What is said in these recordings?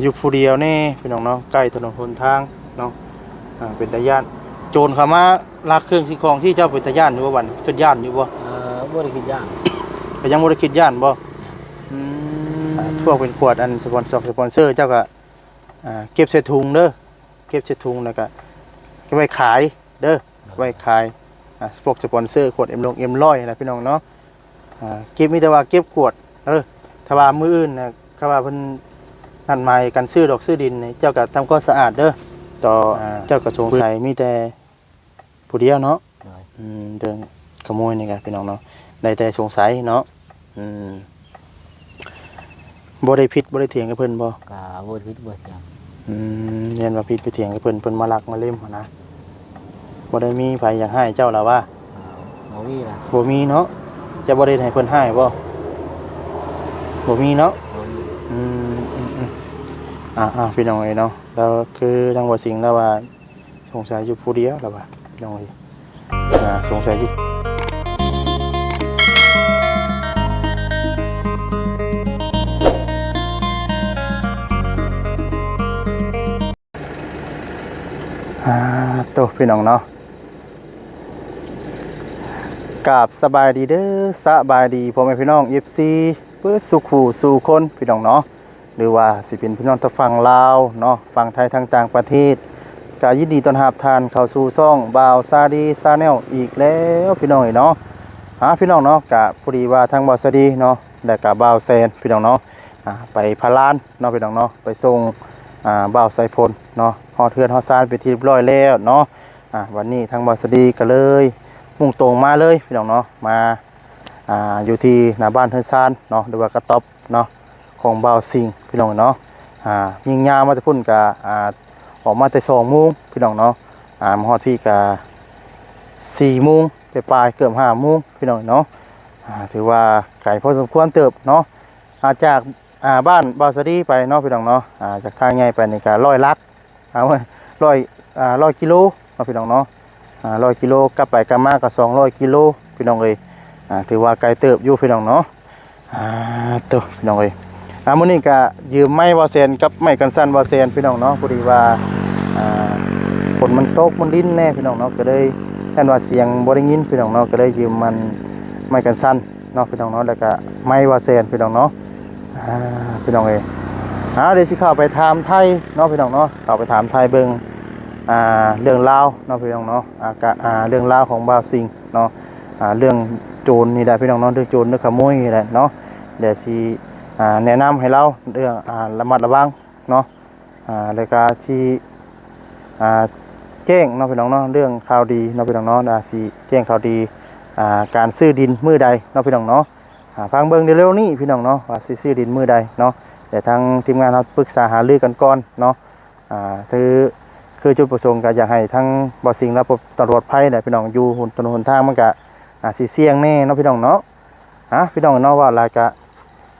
อยู่ผู้เดียวนี่พี่น้องเนาะใกล้ถนนหนทางเนาะเป็นตาย่านโจรเข้ามาลักเครื่องสิ่งของที่เจ้าเป็นตาย่านอยู่บ่วันขึ้นย่านอยู่บ่บ่ได้คิดย่างก็ยังบ่ได้คิดย่านบ่พวกเป็นขวดอันสปอนเซอร์เจ้าก็เก็บใส่ถุงเด้อเก็บใส่ถุงแล้วก็เก็บไว้ขายเด้อไว้ขายพวกสปอนเซอร์ขวดM100นะพี่น้องเนาะเก็บมีแต่ว่าเก็บขวดถ้าว่ามื้ออื่นนะถ้าว่าเพิ่นนั่นหมายกันซื้อดอกซื้อดินเจ้าก็ทำความสะอาดเด้อต่อเจ้าก็สงสัยมีแต่ผู้เดียวเนาะเดินขโมยนี่กันพี่น้องเนาะได้แต่สงสัยเนาะบ่ได้ผิดบ่ได้เถียงกับเพิ่นบ่ก็บ่ผิดบ่เถียงเรียนว่าผิดไปเถียงกับเพิ่นมาลักมาเล่มหั่นนะบ่ได้มีไผอยากให้เจ้าล่ะว่าบ่มีล่ะบ่มีเนาะจะบ่ได้ให้เพิ่นให้บ่มีเนาะพี่น้องเนาะแล้วคือทางบ่สิงแล้วว่าสงสัยอยู่ผู้เดียวแล้วว่าพี่น้องสงสัยอยู่โตพี่น้องเนาะกราบสบายดีเด้อสบายดีพ่อแม่พี่น้อง FC เพื่อสุขสู่คนพี่น้องเนาะหรือว่าสิเป็นพี่น้องทางฝั่งลาวเนาะฝั่งไทยทางต่างประเทศก็ยินดีต้อนรับท่านเข้าสู่ช่องบ่าวซาดีซาแนลอีกแล้วพี่น้องเนาะพี่น้องเนาะก็พอดีว่าทางบ่าวซาดีเนาะและก็บ่าวแซนพี่น้องเนาะไปพารานเนาะพี่น้องเนาะไปส่งบ่าวไซพลเนาะฮอดเทือนฮอดซานไปที่เรียบร้อยแล้วเนาะวันนี้ทางบ่าวซาดีก็เลยมุ่งตรงมาเลยพี่น้องเนาะมาอยู่ที่หน้าบ้านเทือนซานเนาะหรือว่ากระต๊อบเนาะของบ่าวสิงพี่น้องเนาะยิงยามาแต่พุ่นก็ออกมาแต่2 โมงพี่น้องเนาะมาฮอดพี่ก็4 โมงไปปลายเกือบ5 โมงพี่น้องเนาะถือว่าไกลพอสมควรเติบเนาะจากบ้านบ่าวซาดีไปเนาะพี่น้องเนาะจากทางใหญ่ไปนี่ก็100 ลัก100กิโลเนาะพี่น้องเนาะ100 กิโลกลับไปกลับมาก็200 กิโลพี่น้องเอ้ยถือว่าไกลเติบอยู่พี่น้องเนาะตัวพี่น้องเอ้ยมื้อนี้ก็ยืมไม้วาเซนกับไม้กันสั่นวาเซนพี่น้องเนาะพอดีว่าฝนมันตกมันดิ้นแน่พี่น้องเนาะก็เลยแทนว่าเสียงบ่ได้ยินพี่น้องเนาะก็เลยยืมมันไม้กันสั่นเนาะพี่น้องเนาะแล้วก็ไม้วาเซนพี่น้องเนาะพี่น้องเอ้ยเดี๋ยวสิเข้าไปถามไทยเนาะพี่น้องเนาะเข้าไปถามไทยเบิ่งเรื่องราวเนาะพี่น้องเนาะเรื่องราวของบ่าวสิงเนาะเรื่องโจรนี่แหละพี่น้องเนาะเรื่องโจรเรื่องขโมยนี่แหละเนาะเดี๋ยวสิแนะนำให้เราเรื่องระมัดระวังเนาะแล้วก็ที่แจ้งเนาะพี่น้องเนาะเรื่องข่าวดีเนาะพี่น้องเนาะสิแจ้งข่าวดีการซื้อดินมื้อใดเนาะพี่น้องเนาะฟังเบิ่งเร็วๆนี้พี่น้องเนาะว่าสิซื้อดินมื้อใดเนาะเดี๋ยวทางทีมงานเราปรึกษาหารือกันก่อนเนาะคือจุดประสงค์ก็อยากให้ทั้งบ่อสิงและตำรวจภัยเนี่ยพี่น้องอยู่ถนนหนทางมันก็สิเสี่ยงแน่เนาะพี่น้องเนาะพี่น้องเนาะว่าหลายก็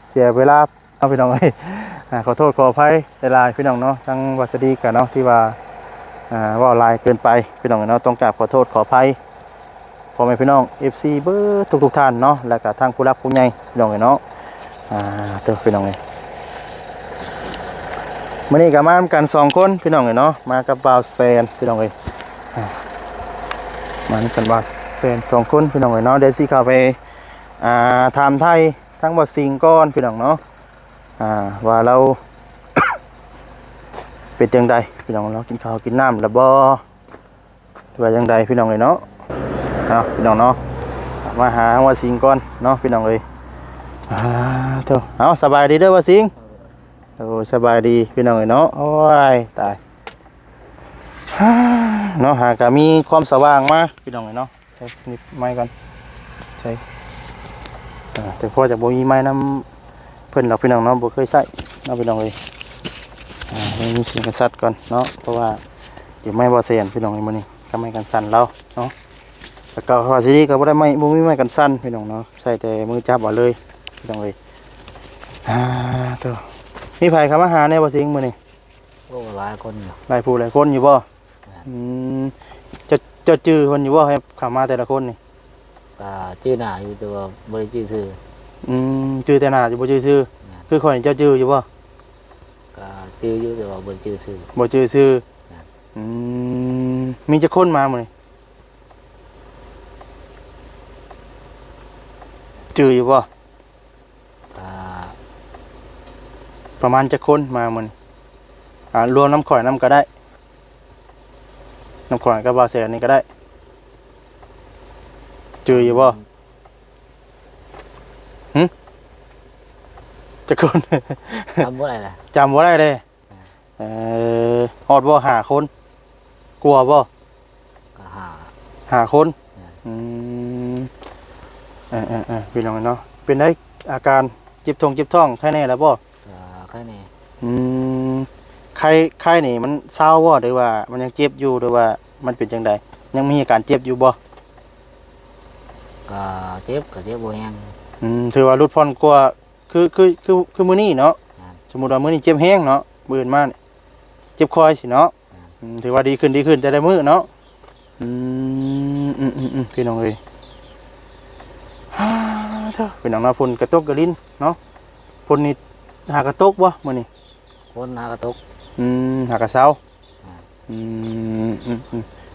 เสียเวลาเนาะพี่น้องขอโทษขออภัยหลายๆพี่น้องเนาะทั้งวัสดีกันเนาะที่ว่าว่าหลายเกินไปพี่น้องเนาะต้องกราบขอโทษขออภัยพ่อแม่พี่น้อง FC เบิดทุกท่านเนาะแล้วก็ทั้งผู้รักผู้ใหญ่พี่น้องเนาะตัวพี่น้องมื้อนี้ก็มากัน2 คนพี่น้องเนาะมากับบ่าวแซนพี่น้องมากันบ่าวแซน2 คนพี่น้องเนาะเดี๋ยวสิเข้าไปถามไทยทั้งบ่าวสิงก่อนพี่น้องเนาะว่าเรา เป็นจังใดพี่น้องเนาะกินข้าวกินน้ำแล้วบ่ว่าจังใดพี่น้องเนาะพี่น้องเนาะมาหาบ่าวสิงก่อนเนาะพี่น้องเถอะสบายดีเด้อบ่าวสิงสบายดีพี่น้องเนาะโอ้ยตายเนาะหากมีความสว่างมาพี่น้องเนาะใช้นิดไม้ก่อนใช่แต่พอจะบ่มีไม้น้ำเพิ่นเราพี่น้องเนาะบ่เคยใส่เนาะพี่น้องมีสิ่งกันสัตว์ก่อนเนาะเพราะว่าเดี๋ยวไม้บ่เสียนพี่น้องมื้อนี้ก็ไม้กันสั่นเราเนาะแล้วก็ว่าสิก็บ่ได้บ่มีไม้กันสั่นพี่น้องเนาะใส่แต่มือจับเอาเลยพี่น้องตัวมีไผเข้ามาหาในบ่สิงมื้อนี้หลายคนอยู่หลายผู้หลายคนอยู่บ่จะจื้อเพิ่นอยู่บ่ให้เข้ามาแต่ละคนนี่ก็ชื่อหน้าอยู่แต่ว่าบ่ได้ชื่อชื่อจื้อแต่หน้าอยู่บ่จื้อชื่อคือข่อยเจ้าจื้ออยู่บ่ก็ จื้ออยู่แต่ว่าบ่จื้อชื่อ บ่จื้อชื่อ ครับ อืมมีจักคนมามื้อนี้จื้ออยู่บ่ อ่า ประมาณจักคนมามื้อนี้รวมน้ำข่อยน้ำก็ได้น้ำข่อยกับบ่าวแสนนี่ก็ได้จื้ออยู่บ่จักคน ทำบ่ได้ล่ะ จำบ่ได้เลยเอฮอดบ่5คนกลัวบ่ ก็หา 5คนอืมพี่น้องเนาะเป็นได้อาการเจ็บท้องไข้แน่แล้วบ่ ก็แค่นี้ อืมไข้นี่มันเศร้าบ่หรือว่ามันยังเจ็บอยู่หรือว่ามันเป็นจังไดยังมีอาการเจ็บอยู่บ่ ก็เจ็บบ่แฮง ถือว่าลดผ่อนกว่าคือมื้อนี้เนาะสมมุติว่ามื้อนี้เจ็บแฮงเนาะมื้ออื่นมานี่เจ็บคอสิเนาะถือว่าดีขึ้นแต่ละมื้อเนาะพี่น้องเอ้ยเถอะพี่น้องเนาะฝนกระตกกระลิ้นเนาะฝนนี่หากระตกบ่มื้อนี้ คนหากระตก หากระเช้า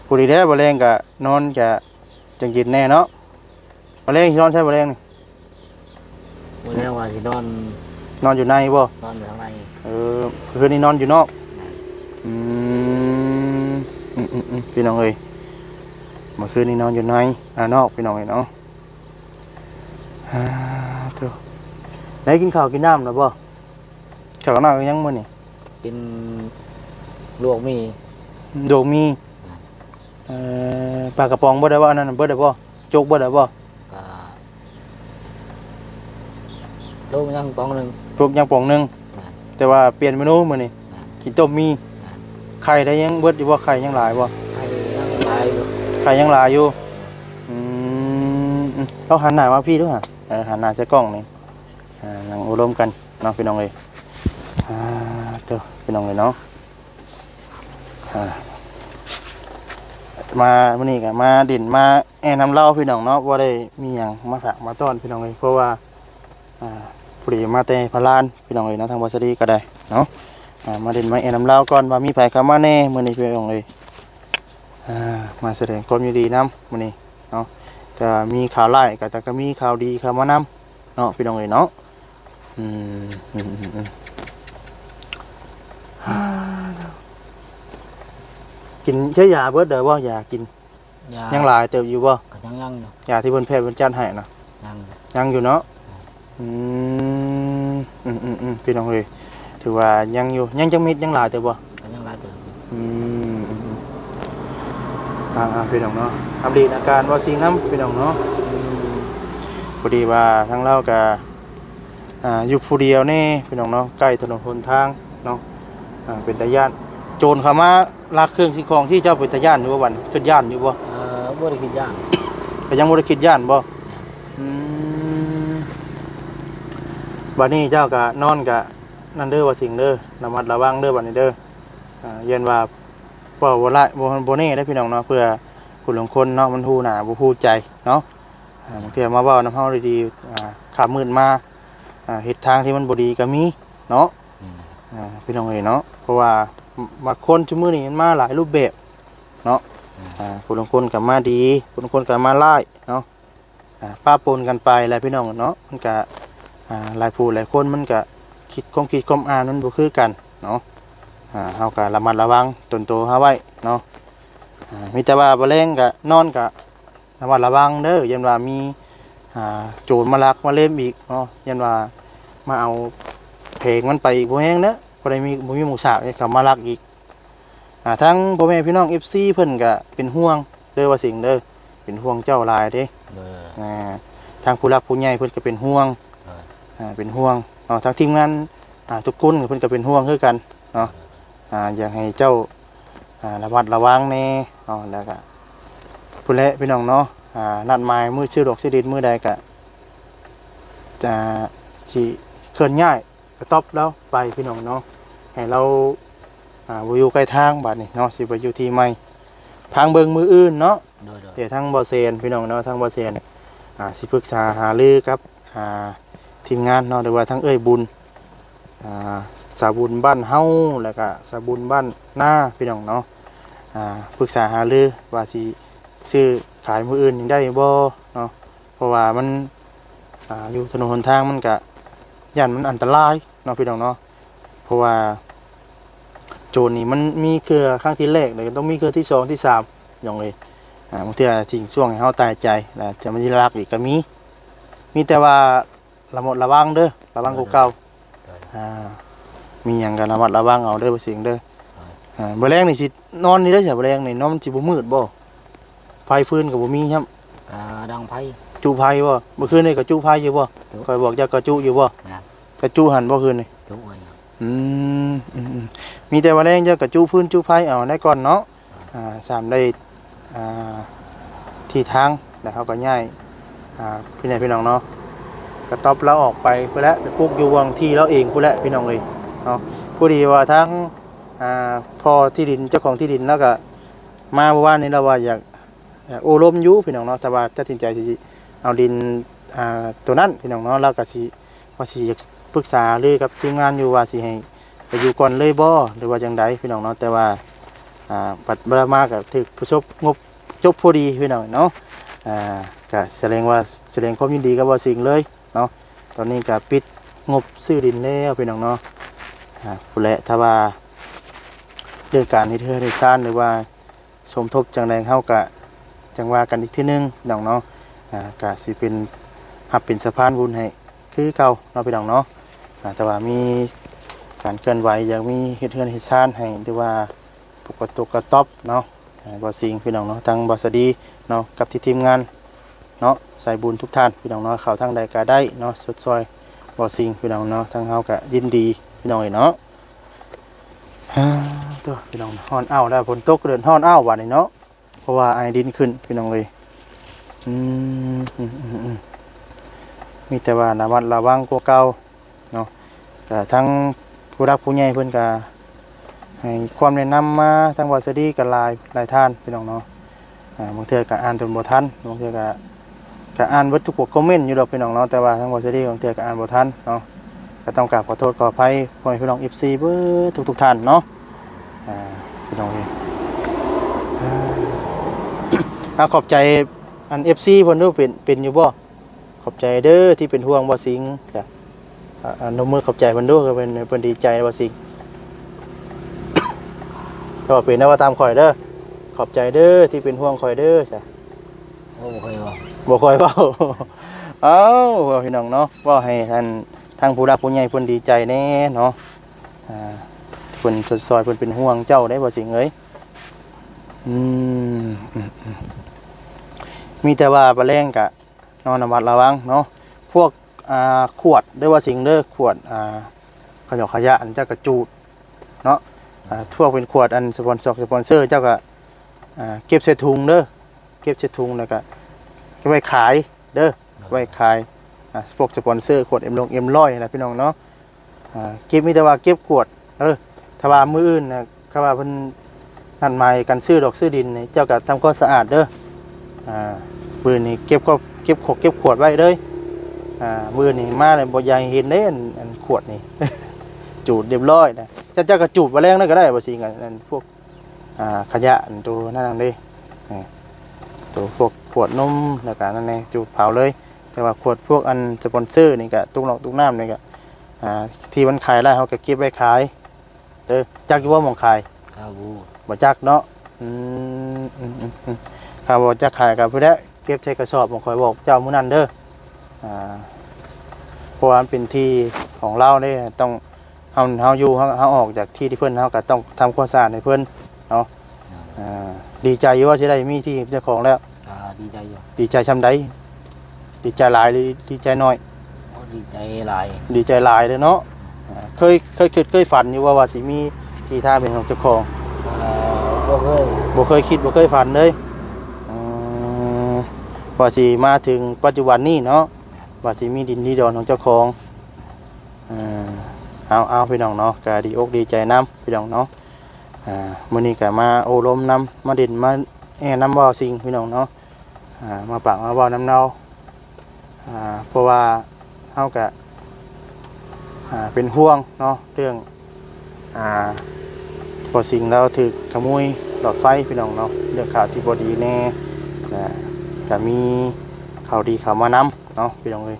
ผู้ดีแท้บ่แรงก็นอนจะจังจิตแน่เนาะบ่แรงสินอนใช่บ่แรงนี่ บ่แล้วว่าสินอน นอนอยู่ในบ่ นอนอยู่ข้างใน คืนนี้นอนอยู่นอกพี่น้องเอ้ยเมื่อคืนนี้นอนอยู่ในนอกพี่น้องเอ้ยเนาะเถอะได้กินข้าวกินน้ำแล้วบ่ข้าวกับน้ำยังมื้อนี่ กินลวกมี โดมีปลากระป๋องบ่ได้บ่อันนั้นบ่ได้บ่โจกบ่ได้บ่ ก็ลูกยังปองหนึง โจกยังป๋องหนึงแต่ว่าเปลี่ยนเมนูมื้อนี้กินต้มมีไข่ได้ยังเบิดอยู่บ่ไข่ยังหลายบ่ ให้ยังหลายอยู่ ไข่ยังหลายอยู่เราหันหน้ามาพี่ด้วยฮะหันหน้าจะกล้องนี่นั่งอุดมกันเนาะพี่น้องเลยเด้อพี่น้องเลยเนาะมาวันนี้กันมาดินมาน้ำเล่าพี่น้องเนาะว่าได้มีอย่างมาฝากมาต้อนพี่น้องเลยเพราะว่าผู้ดีมาแต่พลานพี่น้องเลยเนาะทางบัสดีก็ได้เนาะมาดินมาน้ำเล่าก่อนว่ามีไผเข้ามาแน่มื้อนี้พี่น้องเลยมาแสดงความยินดีนำมื้อนี้เนาะจะมีข่าวร้ายก็แต่ก็มีข่าวดีเข้ามานำเนาะพี่น้องเลยเนาะกินใช้ยาเบิดเด้อบ่ยากินยังหลายเติบอยู่บ่ ก็ยังอยู่ ยาที่เพิ่นแพทย์เพิ่นจัดให้นะ ยัง อยู่เนาะพี่น้องเอ้ยถือว่ายังอยู่ยังจังมิดยังหลายเติบบ่ ก็ยังหลายเติบ พี่น้องเนาะอัปเดตอาการว่าสิ่งน้ำพี่น้องเนาะพอดีว่าทั้งเราก็อยู่ผู้เดียวนี่พี่น้องเนาะใกล้ถนนหนทางเนาะเป็นตาย่านโจรเข้ามาลักเครื่องสิ่งของที่เจ้าเป็นตาย่านอยู่บ่วันขึ้นย่านอยู่บ่ บ่ได้คิดย่าง ก็ยังบ่ได้คิดย่านบ่บัดนี้เจ้าก็นอนก็นั่นเด้อว่าสิ่งเด้อระมัดระวังเด้อบัดนี้เด้อเย็นว่าบ่ละบ่แน่ได้พี่น้องเนาะเพื่อผู้ลางคนเนาะมันฮู้หน้าบ่ฮู้ใจเนาะบางเทื่อมาเว้านำเฮาดีๆขับมืดมาเฮ็ดทางที่มันบ่ดีก็มีเนาะพี่น้องเอ้ยเนาะเพราะว่าบางคนซุมื้อนี้มันมาหลายรูปแบบเนาะผู้ลางคนก็มาดีผู้ลางคนก็มาร้ายเนาะป้าปนกันไปแหละพี่น้องเนาะมันก็หลายผู้หลายคนมันก็คิดความอ่านมันบ่คือกันเนาะเฮาก็ระมัดระวังตนโตเฮาไว้เนาะมีแต่ว่าบ่แรงก็นอนก็ระมัดระวังเด้อยันว่ามีโจรมาลักมาเล่มอีกเนาะยันว่ามาเอาเพลงมันไปอีกบ่แฮงเด้อบ่ได้มีหมู่สาวเขามาลักอีกทั้งพ่อแม่พี่น้อง FC เพิ่นก็เป็นห่วงเด้อว่าสิ่งเด้อเป็นห่วงเจ้าหลายเด้ทางผู้รักผู้ใหญ่เพิ่นก็เป็นห่วงเป็นห่วงทางทีมงานทุกคนเพิ่นก็เป็นห่วงคือกันเนาะอยากให้เจ้าระมัดระวังแน่แล้วก็ผู้และพี่น้องเนาะนัดหมายมื้อชื่อดอกชื่อดินมื้อใดก็จะสิเคลื่อนย้ายกระต๊อบแล้วไปพี่น้องเนาะให้เราบ่อยู่ใกล้ทางบัดนี้เนาะสิไปอยู่ที่ใหม่พังเบิ่งมืออื่นเนาะเดี๋ยวทางบ่เซนพี่น้องเนาะทางบ่เซนสิปรึกษาหารือกับทีมงานเนาะหรือว่าทั้งเอ้ยบุญ สาบุญบ้านเฮาแล้วก็สาบุญบ้านหน้าพี่น้องเนาะปรึกษาหารือว่าสิซื้อขายมื้ออื่นได้บ่เนาะเพราะว่ามันอยู่ถนนหนทางมันก็ย่านมันอันตรายเนาะพี่น้องเนาะเพราะว่าโจรนี่มันมีเครือครั้งที่แรกเลยต้องมีเครือที่2ที่3อย่างเลยบางเทื่อทิ้งช่วงให้เฮาตายใจแล้วจะมันสิลักอีกก็มีแต่ว่าระมัดระวังเด้อระวังกว่าเก่ามีหยังก็ระมัดระวังเอาเด้อบ่เสียงเด้อบ่แรงนี่สินอนนี่เด้อจ้ะบ่แรงนี่นอนมันสิบ่มืดบ่ไฟฟืนก็บ่มีครับ ดังไพ่ จุไฟบ่เมื่อคืนนี่ก็จุไฟอยู่บ่ข่อยบอกเจ้าก็จุอยู่บ่ก็จุหันบ่คืนนี่ จุไว้ อืมมีแต่ว่าแรงเจ้าก็จุพื้นจุไฟเอาได้ก่อนเนาะสามได้ที่ทางแล้วเขาก็ย้ายพี่น้องเนาะก็ตอบแล้วออกไปพุ่นแหละไปปลูกอยู่วังที่เราเองพุ่นแหละพี่น้องเอ้ยเนาะผู้ดีว่าทั้งพอที่ดินเจ้าของที่ดินแล้วก็มาเมื่อวานนี้เราว่าอยากโอ้ล้มอยู่พี่น้องเนาะแต่ว่าตัดสินใจสิเอาดินตัวนั้นพี่น้องเนาะแล้วก็สิว่าสิอยากปรึกษาเลยกับทีมงานอยู่ว่าสิให้ไปอยู่ก่อนเลยบ่หรือว่าจังไดพี่น้องเนาะแต่ว่าปัดบรามาก็ถึกประสบงบจบพอดีพี่น้องเนาะก็แสดงความยินดีกับบ่สิ่งเลยเนาะตอนนี้ก็ปิดงบซื้อดินแล้วพี่น้องเนาะผู้แหละถ้าว่าเรื่องการเฮ็ดเฮือนเฮ็ดซ่านหรือว่าสมทบจังไดเฮาก็จังว่ากันอีกทีนึงพี่น้องเนาะก็สิเป็นหับเป็นสะพานบุญให้คือเก่าเนาะพี่น้องเนาะแต่ว่ามีการเคลื่อนไหวอยากมีเฮ็ดเฮือนเฮ็ดซ่านให้หรือว่าปกติกระต๊อบเนาะบ่สิ่งพี่น้องเนาะทางบ่สดีเนาะกับที่ทีมงานเนาะใส่บุญทุกท่านพี่น้องเนาะเข้าทางใดก็ได้เนาะสดซอยบ่สิ่งพี่น้องเนาะทางเฮาก็ยินดีพี่น้องเนาะตัวพี่น้องฮ้อนอ้าวแล้วฝนตกเดินฮ้อนอ้าวบัดนี้เนาะเพราะว่าไอดินขึ้นพี่น้องเลยมีแต่ว่าระมัดระวังกว่าเก่าเนาะแต่ทั้งผู้รักผู้ใหญ่เพิ่นก็ให้ความแนะนำมาทางวัดสดีกับหลายท่านพี่น้องเนาะบางเทื่อก็อ่านจนบ่ทันบางเทื่อก็อ่านเบิดทุกคอมเมนต์อยู่ดอกพี่น้องเนาะแต่ว่าทางวัดสดีบางเทื่อก็อ่านบ่ทันเนาะก็ต้องกราบขอโทษขออภัยพ่อแม่พี่น้อง FC เบิดทุกท่านเนาะพี่น้องเอ้ยขอบใจอัน FC เพิ่นดูเป็นอยู่บ่ขอบใจเด้อที่เป็นห่วงบ่สิงจ้ะนมมือขอบใจเพิ่นดูก็เป็นดีใจบ่สิงก็เป็นนะว่าตามข่อยเด้อขอบใจเด้อที่เป็นห่วงข่อยเด้อจ้ะ โอ้เคยว่า บ่ค่อยเว้าเอ้าพี่น้องเนาะเว้าให้ท่านทางผู้รักผู้ใหญ่เพิ่นดีใจแน่เนาะเพิ่นสดซอยเพิ่นเป็นห่วงเจ้าได้บ่สิงเอ้ยมีแต่ว่าปลาแรงกะนอนระมัดระวังเนาะพวกขวดด้วยว่าสิ่งเด้อขวดขยะอันเจ้ากระจูดเนาะทั่วเป็นขวดอันสปอนเซอร์เจ้าก็เก็บใส่ถุงเด้อเก็บใส่ถุงแล้วก็ไว้ขายเด้อไว้ขายพวกสปอนเซอร์ขวดเอ็มร้อยนะพี่น้องเนาะเก็บมีแต่ว่าเก็บขวดถ้าว่ามื้ออื่นนะถ้าว่าเพิ่นนั่นหมายกันซื้อดอกซื้อดินนี่เจ้าก็ทำความสะอาดเด้อมื้อนี้เก็บขวดไว้เลยมื้อนี้มาเลยบ่อยากเห็นเด้อันขวดนี่ จูดเรียบร้อยนะเจ้าก็จูดบ่แรงนั่นก็ได้บ่สิอันพวกขยะอันตัวนั่นเด้ตัวพวกขวดนมแล้วก็นั่นแหละจูดเผาเลยแต่ว่าขวดพวกอันสปอนเซอร์นี่ก็ตุกน้ำนี่ก็ที่มันขายแล้วเขาก็เก็บไว้ขายจักอยู่ว่าหม่องขายข้าวบู บ่จักเนาะข้าวบ่จักขายกับผู้ใดเก็บใส่กระสอบบ่ค่อยบอกเจ้ามื้อนั้นเด้อเพราะว่ามันเป็นที่ของเราเด้ต้องเฮาอยู่เฮาออกจากที่เพิ่นเฮาก็ต้องทำความสะอาดให้เพิ่นเนาะดีใจอยู่ว่าสิได้มีที่เจ้าของแล้วดีใจอยู่ดีใจช่ำใดดีใจหลายหรือดีใจน้อยดีใจหลาย ดีใจหลายเลยเนาะเคยฝันอยู่ว่าสิมีที่ท่าเป็นของเจ้าของบ่เคยคิดบ่เคยฝันเลยว่าสิมาถึงปัจจุบันนี้เนาะว่าสิมีดินดีดอนของเจ้าของเอาพี่น้องเนาะก็ดีอกดีใจน้ำพี่น้องเนาะมื้อนี้ก็มาโอลมน้ำมาดินมาน้ำบ่อสิ่งพี่น้องเนาะมาปากมาบ่อน้ำเนาเพราะว่าเฮาก็เป็นห่วงเนาะเรื่อง อ่าพอสิ่งเราถูกขโมยหลอดไฟพี่น้องเนาะเรื่องข่าวที่บ่ดีแน่นะก็มีข่าวดีข่าวมานำเนาะพี่น้องเอ้ย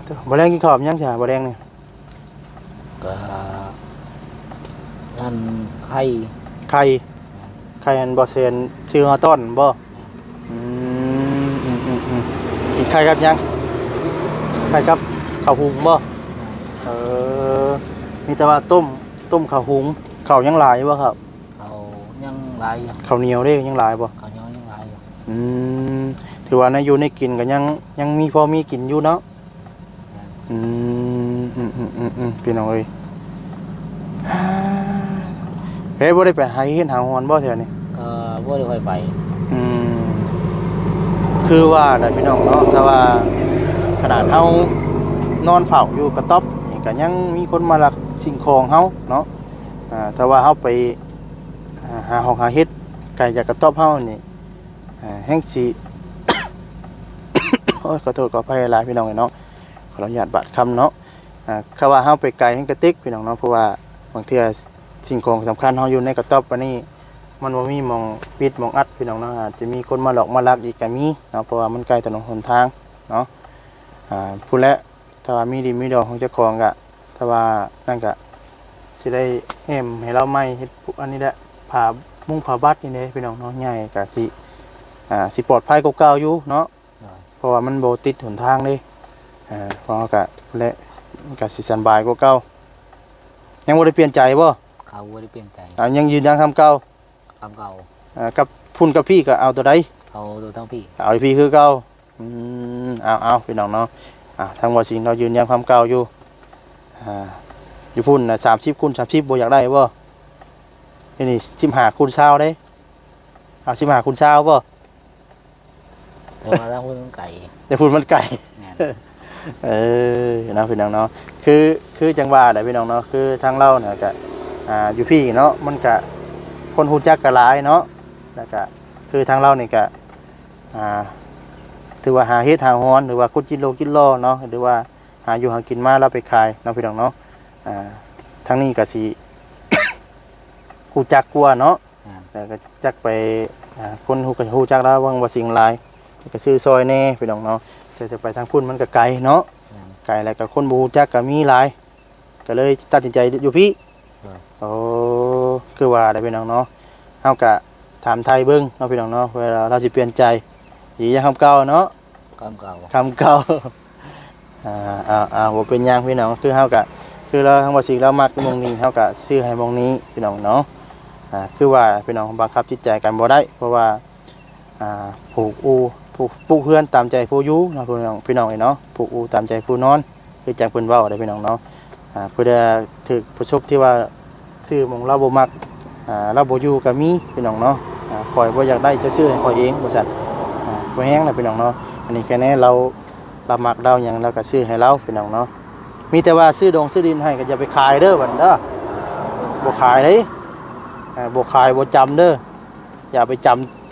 ตัวบ่แรงกินข้าวยังจ้ะบ่แรงนี่ ก็นั่นไข่ ไข่ไข่อันบ่เซนชื่อเฮาต้นบ่อืมกินไข่กับยังไข่กับข้าวหุงบ่เออมีแต่ว่าต้มข้าวหุงข้าวยังหลายบ่ครับ เขายังหลายอยู่ ข้าวเหนียวเด้ยังหลายบ่ เขายังหลายอยู่ อืมถือว่าในอยู่ในกินก็ยังมีพอมีกินอยู่เนาะอืมพี่น้องเอ้ยเฮ้ยบ่ได้ไปหาเฮ็ดหาฮอนบ่แถวนี้ ก็บ่ได้ค่อยไป อืมคือว่าได้พี่น้องเนาะแต่ว่าขนาดเฮานอนเฝ้าอยู่กระต๊อบนี่ก็ยังมีคนมาลักสิ่งของเฮาเนาะถ้าว่าเฮาไปหาหอกหาเฮ็ดไกลจากกระต๊อบเฮานี่แห่งสิ โอ้ยขอโทษขออภัยหลายพี่น้องเนาะขออนุญาตบาดคำเนาะคำว่าเฮาไปไกลแห่งกระติกพี่น้องเนาะเพราะว่าบางเทื่อสิ่งของสำคัญเฮาอยู่ในกระต๊อบปานนี้มันบ่มีหม่องปิดหม่องอัดพี่น้องเนาะอาจจะมีคนมาหลอกมาลักอีกก็มีเนาะเพราะว่ามันไกลถนนหนทางเนาะผู้และถ้าว่ามีดีมีดอกของเจ้าของก็ถ้าว่านั่นก็สิได้แอมให้เราใหม่เฮ็ดอันนี้แหละผ้ามุ้งผ้าบัดนี่เด้พี่น้องเนาะใหญ่ก็สิปลอดภัยกว่าเก่าอยู่เนาะเพราะว่ามันบ่ติดหนทางเด้เพราะก็และก็สิสบายกว่าเก่ายังบ่ได้เปลี่ยนใจบ่ เขาบ่ได้เปลี่ยนใจ ยังยืนยันคำเก่า คำเก่า กับพุ่นกับพี่ก็เอาตัวใด เขาดูทั้งพี่ เอาอีพี่คือเก่าเอาพี่น้องเนาะทางว่าสิงเรายืนยันคำเก่าอยู่อยู่พุ่นน่ะ30 คูณ 30บ่อยากได้บ่นี่15 คูณ 20ได้เอา15 คูณ 20บ่ แต่ว่าทั้งพุ่นไก่ แต่พุ่นมันไกล แม่น นะพี่น้องเนาะคือจังหวะได้พี่น้องเนาะคือทางเราเนี่ยก็อยู่พี่เนาะมันก็คนฮู้จักก็หลายเนาะแล้วก็คือทางเรานี่ก็ถือว่าหาเฮ็ดหาฮ้อนหรือว่าคุดกินโลกินล่อเนาะหรือว่าหาอยู่หากินมาแล้วไปขายเนาะพี่น้องเนาะทางนี้ก็สิ ฮู้จักกว่าเนาะแล้วก็จักไปคนฮู้ก็ฮู้จักแล้วว่าสิ่งหลายก็ซื้อซอยแน่พี่น้องเนาะจะไปทางพุ่นมันก็ไกลเนาะไกลแล้วก็คนบ่ฮู้จักก็มีหลายก็เลยตัดสินใจอยู่พี่โอ้คือว่าได้พี่น้องเนาะเฮาก็ถามไทยเบิ่งเนาะพี่น้องเนาะเวลาเราสิเปลี่ยนใจอีหยังคำเก่าเนาะ คำเก่า คำเก่าบ่เป็นหยังพี่น้องคือเฮาก็คือเราทั้งบ่สิเรามักหม่องนี้เฮาก็ซื้อให้หม่องนี้พี่น้องเนาะคือว่าพี่น้องบังคับจิตใจกันบ่ได้เพราะว่าผูกเพื่อนตามใจผู้อยู่เนาะพี่น้องเนาะผูกตามใจผู้นอนคือจังเพิ่นเว้าได้พี่น้องเนาะเพื่อถึกประสบที่ว่าซื้อหม่องเราบ่มักเราบ่อยู่ก็มีพี่น้องเนาะข่อยบ่อยากได้จะซื้อให้ข่อยเองบ่ซั่นบ่แฮงนะพี่น้องเนาะอันนี้แค่นี้เรามักเราหยังเราก็ซื้อให้เราพี่น้องเนาะมีแต่ว่าซื้อดินให้ก็อย่าไปขายเด้อบัดเด้อบ่ขายเด้บ่ขายบ่จำเด้ออย่าไป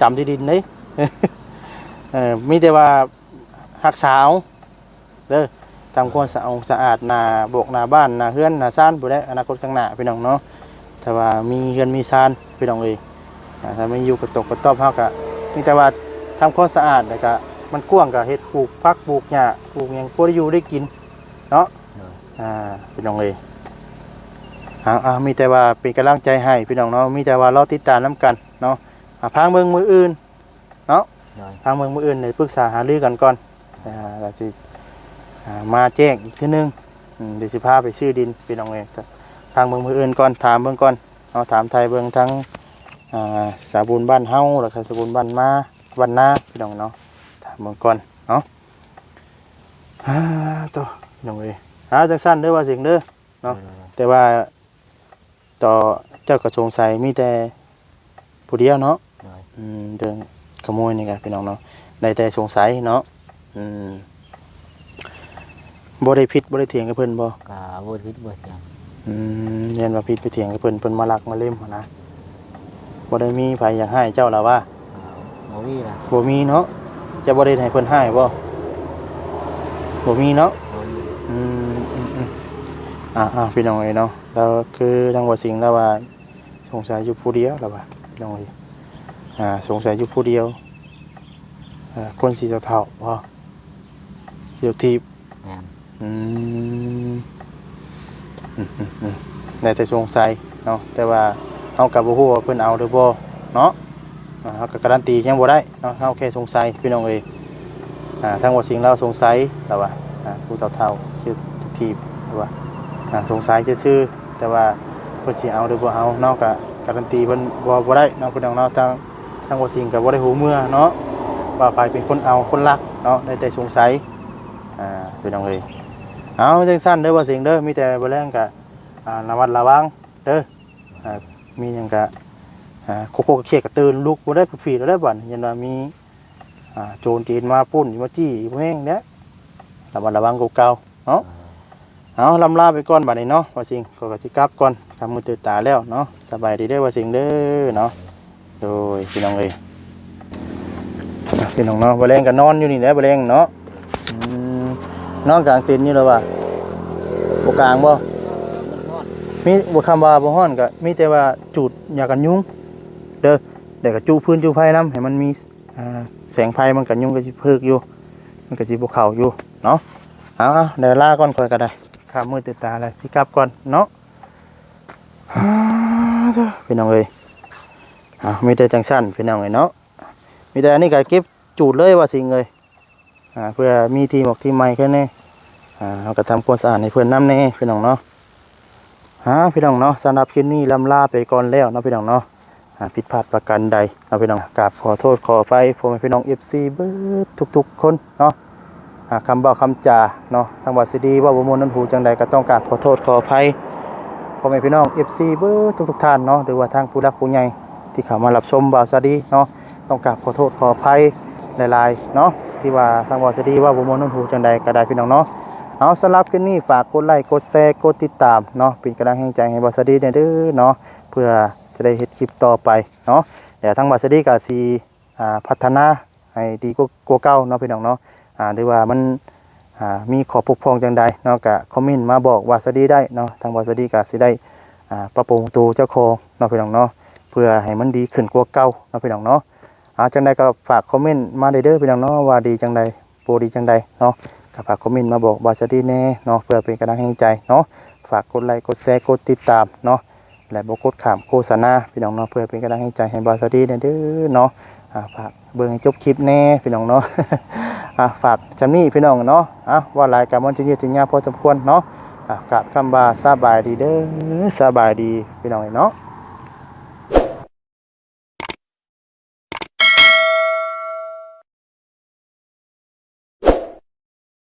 จำที่ดินเด้ มีแต่ว่ารักษาเอาเด้อทำความสะอาดหน้าบกหน้าบ้านหน้าเฮือนหน้าซ่านผู้ใดอนาคตข้างหน้าพี่น้องเนาะแต่ว่ามีเฮือนมีซ่านพี่น้องเอ้ยถ้าไม่อยู่กระตกกระต๊อบเฮาก็มีแต่ว่าทำความสะอาดแล้วก็มันกว้างก็เฮ็ดปลูกผักปลูกหญ้าปลูกหยังพอได้อยู่ได้กินเนาะพี่น้องเอ้ยมีแต่ว่าเป็นกำลังใจให้พี่น้องเนาะมีแต่ว่ารอติดตามนํกันเนาะพังเบิ่งมืออื่นเนาะทางเมืองมืออื่นในปรึกษาหารือกันก่อนเราจะมาแจ้งอีกทีนึงเดี๋ยวสิพาไปซื้อดินพี่น้องเองทางเมืองมืออื่นก่อนถามเบื้องก่อนเอาถามไทยเบื้องทั้งสาบุญบ้านเฮาหรือสาบุญบ้านมาบ้านนาพี่น้องเนาะถามเบื้องก่อนเนาะตัวพี่น้องเองจังสั้นเด้อว่าสิ่งเด้อเนาะแต่ว่าต่อเจ้ากระทรวงใส่มีแต่ผู้เดียวเนาะเดินขโมยนี่กันพี่น้องเนาะได้แต่สงสัยเนาะบ่ได้ผิดบ่ได้เถียงกับเพิ่นบ่กะบ่ผิดบ่เถียง เรียนว่าผิดไปเถียงกับเพิ่นมาลักมาเล่มหั่นนะบ่ได้มีไผอยากให้เจ้าล่ะว่าบ่มีล่ะบ่มีเนาะจะบ่ได้ให้เพิ่นให้บ่มีเนาะ พี่น้องเอ้ยเนาะแล้วคือทางบ่สิงห์แล้วว่าสงสัยอยู่ผู้เดียวแล้วว่าพี่น้องเอ้ยสงสัยอยู่ผู้เดียวคนสีเทาๆบ่เดี๋ยวทีบ แม่น อืมได้แต่สงสัยเนาะแต่ว่าเฮาก็บ่ฮู้ว่าเพิ่นเอาหรือบ่เนาะเฮาก็การันตียังบ่ได้เนาะเฮาแค่สงสัยพี่น้องเอ้ยทางบ่สิงห์เราสงสัยแล้วว่าผู้เฒ่าๆชื่อทีบหรือว่าสงสัยซื่อๆแต่ว่าเพิ่นสิเอาหรือบ่เอาเนาะก็การันตีเพิ่นบ่ได้เนาะพี่น้องเนาะทางบ่สิงห์ก็บ่ได้ฮู้เมื่อเนาะว่าใครเป็นคนเอาคนลักเนาะได้แต่สงสัยพี่น้องเอ้ยเอาจังซั่นเด้อบ่สิงห์เด้อมีแต่บ่แรงก็ระมัดระวังเด้อมีหยังก็โคกๆเครียดก็ตื่นลุกบ่ได้ผีแล้วได้อบัดยันว่ามีโจรจีนมาปุ้นมาจี้บ่แห้งเด้อระมัดระวังกว่าเก่าเนาะเอาลำลาไปก่อนบัดนี้เนาะบ่สิงห์ก็สิกลับก่อนทำมือตื่นตาแล้วเนาะสบายดีเด้อบ่สิงห์เด้อเนาะโดยพี่น้องเอ้ยพี่น้องเนาะบ่แรงก็นอนอยู่นี่แหละบ่แรงเนาะนอนกลางเต็นท์นี่แล้วว่าบ่กลางบ่ มันฮอด มีบ่คำว่าบ่ฮ้อนก็มีแต่ว่าจูดยากันยุงเด้อแต่ก็จูพื้นจูไฟนำให้มันมีแสงไฟมันก็ยุงก็สิเพิกอยู่มันก็สิบ่เข้าอยู่เนาะเอาเดี๋ยวลาก่อนค่อยก็ได้ข้ามมือตื่นตาแล้วสิกลับก่อนเนาะพี่น้องเอ้ยมีแต่จังซั่นพี่น้องเอ้ยเนาะมีแต่อันนี้ก็เก็บจูดเลยว่าสิ่งเลยเพื่อมีทีหมอกทีใหม่แค่นี้เราก็ทำความสะอาดให้เพื่อนน้ำแน่พี่น้องเนาะพี่น้องเนาะสำหรับคลิปนี้ลำลาไปก่อนแล้วเนาะพี่น้องเนาะผิดพลาดประการใดเนาะพี่น้องกราบขอโทษขออภัยผมเป็นพี่น้อง FC เบิดทุกๆคนเนาะคำบอกคำจาเนาะทางวัดสิดีว่าบ่มวนนั้นหูจังใดก็ต้องกราบขอโทษขออภัยผมเป็นพี่น้อง FC เบิดทุกๆท่านเนาะหรือว่าทางผู้รักผู้ใหญ่ที่เข้ามารับชมบ่าวสวัสดีเนาะต้องกราบขอโทษขออภัยหลายๆเนาะที่ว่าทางวัดสิดีว่าบ่มวนนั้นหูจังใดก็ได้พี่น้องเนาะเอาสำหรับคลิปนี้ฝากกดไลค์กดแชร์กดติดตามเนาะเป็นกำลังใจให้บอสดีเด้อเนาะเพื่อจะได้เฮ็ดคลิปต่อไปเนาะเดี๋ยวทางบอสดีก็สิพัฒนาให้ดีกว่าเก่าเนาะพี่น้องเนาะหรือว่ามันมีขอปกป้องจังใดเนาะก็คอมเมนต์มาบอกบอสดีได้เนาะทางบอสดีก็สิได้ปรับปรุงตัวเจ้าของเนาะพี่น้องเนาะเพื่อให้มันดีขึ้นกว่าเก่าเนาะพี่น้องเนาะจังใดก็ฝากคอมเมนต์มาเด้อพี่น้องเนาะว่าดีจังใดบ่ดีจังใดเนาะฝากคอมเมนต์มาบอกบาสดีแน่เนาะเพื่อเป็นกำลังใจเนาะฝากกดไลค์กดแชร์กดติดตามเนาะและบ่กดข้ามโฆษณาพี่น้องเนาะเพื่อเป็นกำลังใจให้บาสดีเด้อเนาะฝากเบิ่งให้จบคลิปแน่พี่น้องเนาะ ฝากจำนี้พี่น้องเนาะว่าหลายกับมันจะยืดจะยาวพอสมควรเนาะกับคำว่าสบายดีเด้อสบายดีพี่น้องเนาะ